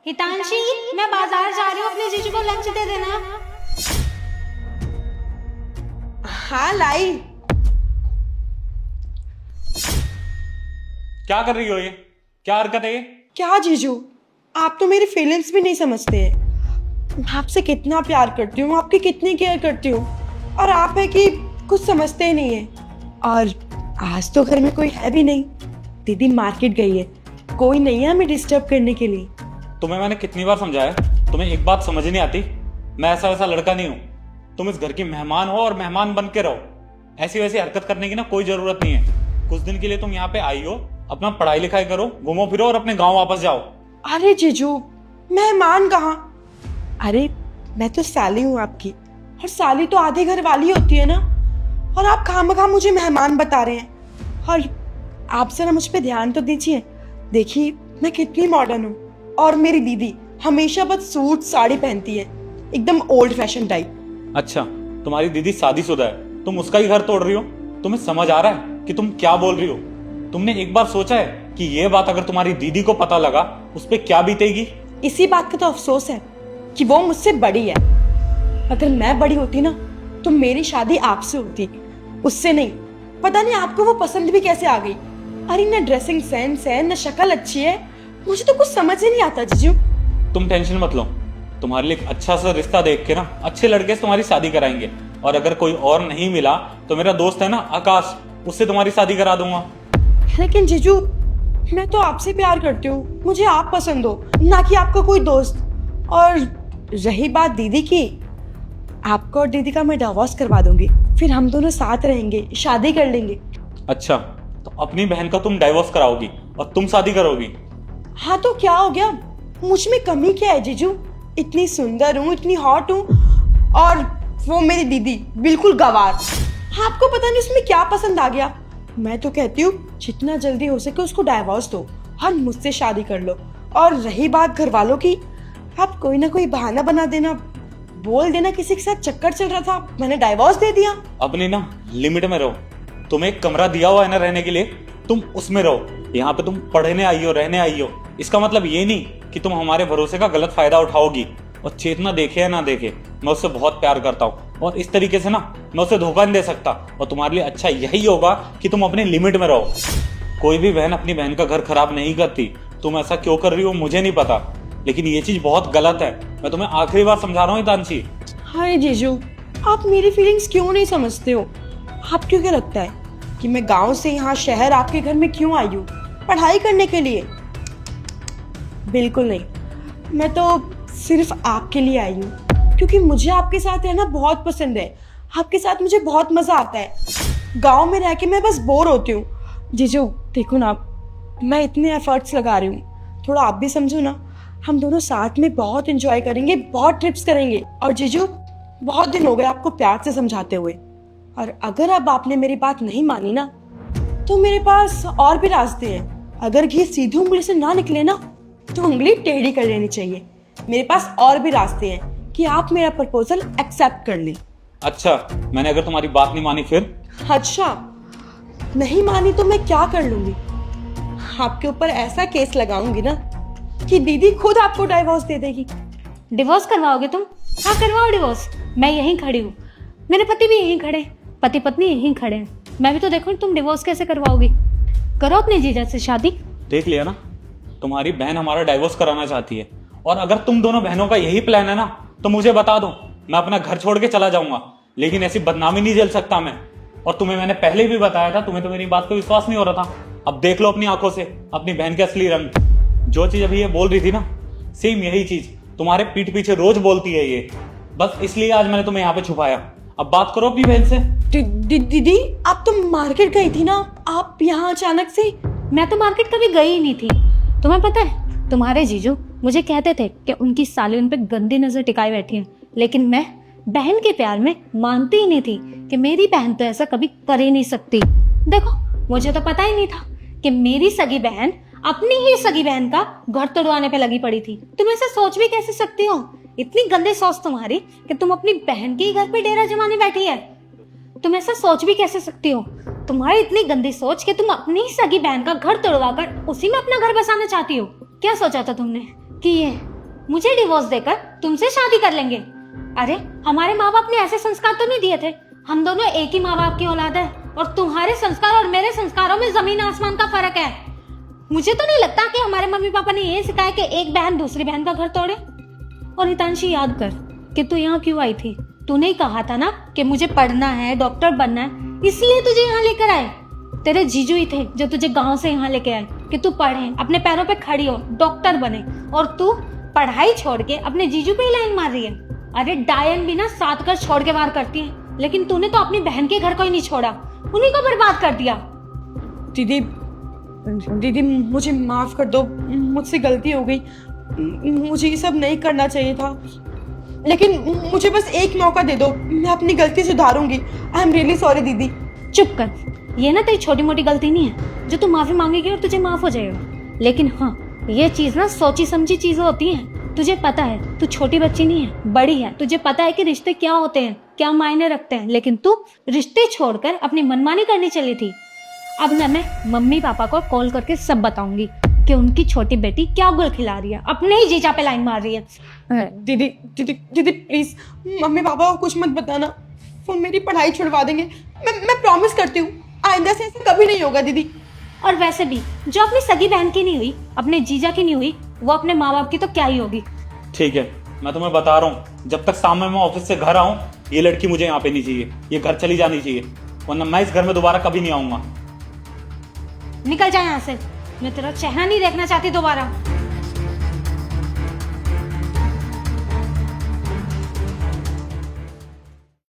हितांशी, मैं बाजार जा रही हूँ, अपने जीजू को लंच दे देना। हाँ लाई। क्या कर रही हो ये? क्या हरकत है ये? क्या जीजू, आप तो मेरी फीलिंग्स भी नहीं समझते हैं। मैं आपसे कितना प्यार करती हूँ, आपकी कितनी केयर करती हूँ, और आप है कि कुछ समझते ही नहीं है। और आज तो घर में कोई है भी नहीं, दीदी मार्केट गई है, कोई नहीं है हमें डिस्टर्ब करने के लिए। तुम्हें मैंने कितनी बार समझाया, तुम्हें एक बात समझ नहीं आती। मैं ऐसा वैसा लड़का नहीं हूँ। तुम इस घर की मेहमान हो और मेहमान बन के रहो। ऐसी वैसी हरकत करने की ना कोई जरूरत नहीं है। कुछ दिन के लिए तुम यहाँ पे आई हो, अपना पढ़ाई लिखाई करो, घूमो फिरो और अपने गाँव वापस जाओ। अरे जीजू, मेहमान कहाँ? अरे मैं तो साली हूँ आपकी, और साली तो आधे घर वाली होती है ना। और आप खामखा मुझे मेहमान बता रहे हैं। और आप जरा मुझ पे ध्यान तो दीजिए, देखिए मैं कितनी मॉडर्न हूँ। और मेरी दीदी हमेशा बस सूट साड़ी पहनती है, एकदम ओल्ड फैशन टाइप। अच्छा, तुम्हारी दीदी शादीशुदा है, तुम उसका ही घर तोड़ रही हो? तुम्हें समझ आ रहा है कि तुम क्या बोल रही हो? तुमने एक बार सोचा है कि ये बात अगर तुम्हारी दीदी को पता लगा उस पर क्या बीतेगी? इसी बात का तो अफसोस है कि वो मुझसे बड़ी है। अगर मैं बड़ी होती ना तो मेरी शादी आपसे होती, उससे नहीं। पता नहीं आपको वो पसंद भी कैसे आ गई। अरे ना ड्रेसिंग सेंस है, ना शक्ल अच्छी है, मुझे तो कुछ समझ ही नहीं आता जीजू। तुम टेंशन मत लो, तुम्हारे लिए एक अच्छा सा रिश्ता देख के ना अच्छे लड़के से तुम्हारी शादी कराएंगे। और अगर कोई और नहीं मिला तो मेरा दोस्त है ना आकाश, उससे तुम्हारी शादी करा दूंगा। लेकिन जीजू, मैं तो आपसे प्यार करती हूँ, मुझे आप पसंद हो, ना कि आपका कोई दोस्त। और रही बात दीदी की, आपको और दीदी का मैं डिवोर्स करवा दूंगी, फिर हम दोनों साथ रहेंगे, शादी कर लेंगे। अच्छा, तो अपनी बहन का तुम डाइवोर्स कराओगी और तुम शादी करोगी? हाँ तो क्या हो गया, मुझ में कमी क्या है जीजू? इतनी सुंदर हूँ, इतनी हॉट हूँ, और वो मेरी दीदी बिल्कुल गवार। आपको पता नहीं उसमें क्या पसंद आ गया। मैं तो कहती हूँ जितना जल्दी हो सके उसको डाइवोर्स दो और मुझसे शादी कर लो। और रही बात घर वालों की, आप कोई ना कोई बहाना बना देना, बोल देना किसी के साथ चक्कर चल रहा था, मैंने डाइवोर्स दे दिया। अपनी ना लिमिट में रहो। तुम्हें एक कमरा दिया हुआ है ना रहने के लिए, तुम उसमें रहो। यहाँ पे तुम पढ़ने आई हो, रहने आई हो, इसका मतलब ये नहीं कि तुम हमारे भरोसे का गलत फायदा उठाओगी। और चेतना देखे या ना देखे, मैं उससे बहुत प्यार करता हूँ, और इस तरीके से ना मैं उसे धोखा नहीं दे सकता। और तुम्हारे लिए अच्छा यही होगा कि तुम अपनी लिमिट में रहो। कोई भी बहन अपनी बहन का घर खराब नहीं करती। तुम ऐसा क्यों कर रही हो मुझे नहीं पता, लेकिन ये चीज बहुत गलत है। मैं तुम्हें आखिरी बार समझा रहा हूँ हितांशी। हाय जीजू, आप मेरी फीलिंग्स क्यों नहीं समझते हो? आपको क्या लगता है कि मैं गांव से यहाँ शहर आपके घर में क्यों आई हूँ? पढ़ाई करने के लिए? बिल्कुल नहीं, मैं तो सिर्फ आपके लिए आई हूँ, क्योंकि मुझे आपके साथ रहना बहुत पसंद है। आपके साथ मुझे बहुत मजा आता है। गांव में रह के मैं बस बोर होती हूँ। जीजू देखो ना, मैं इतने एफर्ट्स लगा रही हूँ, थोड़ा आप भी समझो ना। हम दोनों साथ में बहुत एंजॉय करेंगे, बहुत ट्रिप्स करेंगे। और जीजू, बहुत दिन हो गए आपको प्यार से समझाते हुए, और अगर अब आपने मेरी बात नहीं मानी ना तो मेरे पास और भी रास्ते हैं। अगर घी सीधी उंगली से ना निकले ना तो उंगली टेढ़ी कर लेनी चाहिए। मेरे पास और भी रास्ते हैं कि आप मेरा प्रपोजल एक्सेप्ट कर लें। अच्छा, मैंने अगर तुम्हारी बात नहीं मानी फिर? अच्छा, नहीं मानी तो मैं क्या कर लूंगी? आपके ऊपर ऐसा केस लगाऊंगी ना कि दीदी खुद आपको डाइवोर्स दे देगी। डिवोर्स करवाओगे तुम? हाँ करवाओ डिवोर्स, मैं यहीं खड़ी हूँ, मेरे पति भी यहीं खड़े, पति पत्नी यहीं खड़े हैं। मैं भी तो देखूँ तुम डिवोर्स कैसे करवाओगी। करो अपने जीजा से शादी। देख लिया ना, तुम्हारी बहन हमारा डाइवोर्स कराना चाहती है। और अगर तुम दोनों बहनों का यही प्लान है ना तो मुझे बता दो, मैं अपना घर छोड़ के चला जाऊंगा। लेकिन ऐसी बदनामी नहीं झेल सकता मैं। और तुम्हें मैंने पहले भी बताया था, तुम्हें तो मेरी बात पे विश्वास नहीं हो रहा था। अब देख लो अपनी आंखों से अपनी बहन के असली रंग। जो चीज अभी ये बोल रही थी ना, सेम यही चीज तुम्हारे पीठ पीछे रोज बोलती है ये। बस इसलिए आज मैंने तुम्हें यहाँ पे छुपाया। अब बात करो अपनी बहन से। दीदी, आप तो मार्केट गई थी ना, आप यहाँ अचानक से? मैं तो मार्केट कभी गई ही नहीं थी। तुम्हें पता है, तुम्हारे जीजू मुझे कहते थे कि उनकी साली उन पे गंदी नजर टिकाई बैठी है, लेकिन मैं बहन के प्यार में मानती ही नहीं थी कि मेरी बहन तो ऐसा कभी कर ही नहीं सकती। देखो, मुझे तो पता ही नहीं था कि मेरी सगी बहन अपनी ही सगी बहन का घर तोड़वाने पे लगी पड़ी थी। तुम ऐसा सोच भी कैसे सकती हो? इतनी गंदी सोच तुम्हारी कि तुम अपनी बहन के ही घर पे डेरा जमाने बैठी है। तुम ऐसा सोच भी कैसे सकती हो? तुम्हारी इतनी गंदी सोच कि तुम अपनी ही सगी बहन का घर तोड़वा कर उसी में अपना घर बसाना चाहती हो। क्या सोचा था तुमने कि ये मुझे डिवोर्स देकर तुमसे शादी कर लेंगे। अरे हमारे माँ बाप ने ऐसे संस्कार तो नहीं दिए थे। हम दोनों एक ही माँ बाप की औलाद है और तुम्हारे संस्कार और मेरे संस्कारों में जमीन आसमान का फर्क है। मुझे तो नहीं लगता कि हमारे मम्मी पापा ने ये सिखाया कि एक बहन दूसरी बहन का घर तोड़े। और हितांशी याद कर कि तू यहाँ क्यों आई थी। तूने ही कहा था ना कि मुझे पढ़ना है, डॉक्टर बनना है, इसलिए तुझे यहाँ लेकर आए। तेरे जीजू ही थे जो तुझे गांव से यहाँ लेके आए कि तू पढ़े, अपने पैरों पे खड़ी हो, डॉक्टर बने, और तू पढ़ाई छोड़ के अपने जीजू पे ही लाइन मार रही है। अरे डायन भी ना 7 घर छोड़ के वार करती है, लेकिन तूने तो अपनी बहन के घर को ही नहीं छोड़ा, उन्हीं को बर्बाद कर दिया। दीदी दीदी मुझे माफ कर दो, मुझसे गलती हो गई। मुझे ये सब नहीं करना चाहिए था, लेकिन मुझे बस एक मौका दे दो, मैं अपनी गलती सुधारूंगी। आई एम रियली सॉरी दीदी। चुप कर, ये ना तेरी छोटी मोटी गलती नहीं है जो तू माफी मांगेगी और तुझे माफ हो जाएगा। लेकिन हाँ, ये चीज ना सोची समझी चीजें होती हैं। तुझे पता है तू छोटी बच्ची नहीं है, बड़ी है। तुझे पता है कि रिश्ते क्या होते हैं, क्या मायने रखते हैं, लेकिन तू रिश्ते छोड़कर अपनी मनमानी करनी चली थी। अब ना मैं मम्मी पापा को कॉल करके सब बताऊंगी कि उनकी छोटी बेटी क्या गुल खिला रही है, अपने ही जीजा पे लाइन मार रही है। दीदी दीदी दीदी प्लीज मम्मी पापा को कुछ मत बताना, वो मेरी पढ़ाई छुड़वा देंगे। मैं प्रॉमिस करती हूँ आइंदा से ऐसा कभी नहीं होगा दीदी। और वैसे भी जो अपनी सगी बहन की नहीं हुई, अपने जीजा की नहीं हुई, वो अपने माँ बाप की तो क्या ही होगी। ठीक है, मैं तुम्हें बता रहा हूँ, जब तक शाम में मैं ऑफिस से घर आऊँ, ये लड़की मुझे यहाँ पे नहीं चाहिए, ये घर चली जानी चाहिए, वरना मैं इस घर में दोबारा कभी नहीं आऊंगा। निकल जा यहाँ से, मैं तेरा चेहरा नहीं देखना चाहती दोबारा।